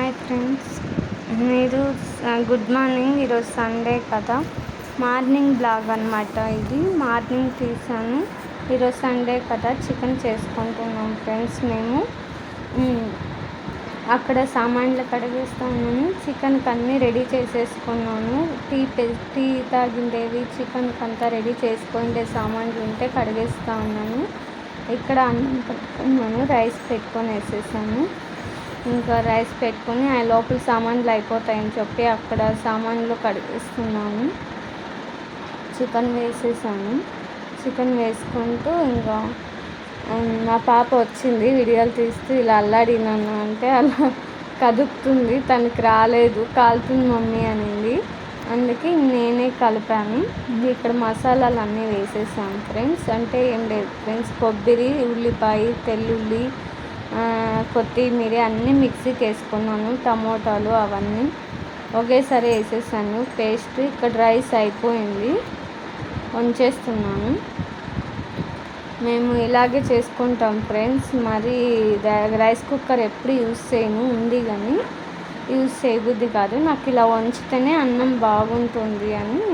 Hi friends, మీరు good morning. ఈరోజు Sunday కదా, మార్నింగ్ బ్లాగ్ అనమాట. ఇది మార్నింగ్ తీసాను. ఈరోజు సండే కదా, చికెన్ చేసుకుంటున్నాం ఫ్రెండ్స్. మేము అక్కడ సామాన్లు కడిగేస్తా ఉన్నాను. చికెన్కి అన్నీ రెడీ చేసేసుకున్నాను. టీ తాగిండేవి, చికెన్కి అంతా రెడీ చేసుకుంటే సామాన్లు ఉంటే కడిగేస్తూ ఉన్నాను. ఇక్కడ అన్నం పెట్టుకున్నాను, రైస్ పెట్టుకొని వేసేసాను. ఇంకా రైస్ పెట్టుకొని ఆ లోపల సామాన్లు అయిపోతాయని చెప్పి అక్కడ సామాన్లు కడిగేస్తున్నాను. చికెన్ వేసేసాను. చికెన్ వేసుకుంటూ ఇంకా నా పాప వచ్చింది, వీడియోలు తీస్తూ ఇలా అల్లాడినాను అంటే అలా కదుపుతుంది. తనకి రాలేదు, కాలుతుంది మమ్మీ అనింది. అందుకే నేనే కలిపాను. ఇక్కడ మసాలాలు అన్నీ వేసేసాను ఫ్రెండ్స్. అంటే ఏం లేదు ఫ్రెండ్స్, కొబ్బరి, ఉల్లిపాయ, తెల్లుల్లి, కొత్తిమీర అన్నీ మిక్సీకి వేసుకున్నాను. టమోటాలు అవన్నీ ఒకేసారి వేసేసాను పేస్ట్. ఇక్కడ రైస్ అయిపోయింది, వంచేస్తున్నాను. మేము ఇలాగే చేసుకుంటాం ఫ్రెండ్స్. మరి రైస్ కుక్కర్ ఎప్పుడు యూజ్ చేయను, ఉంది కానీ యూజ్ చేయబుద్ధి కాదు. నాకు ఇలా వంచితేనే అన్నం బాగుంటుంది అని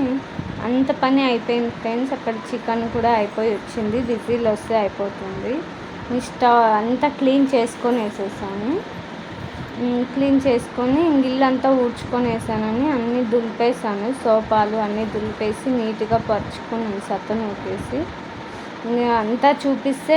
అంత పని అయిపోయింది ఫ్రెండ్స్. అక్కడ చికెన్ కూడా అయిపోయి వచ్చింది, విజిల్ వస్తే అయిపోతుంది. స్టవ్ అంతా క్లీన్ చేసుకొని వేసేసాను. క్లీన్ చేసుకొని ఇల్లంతా ఊడ్చుకొని వేసానని అన్నీ దులిపేసాను. సోఫాలు అన్నీ దులిపేసి నీట్గా పరుచుకున్నాను, సత్తను ఊపేసి. అంతా చూపిస్తే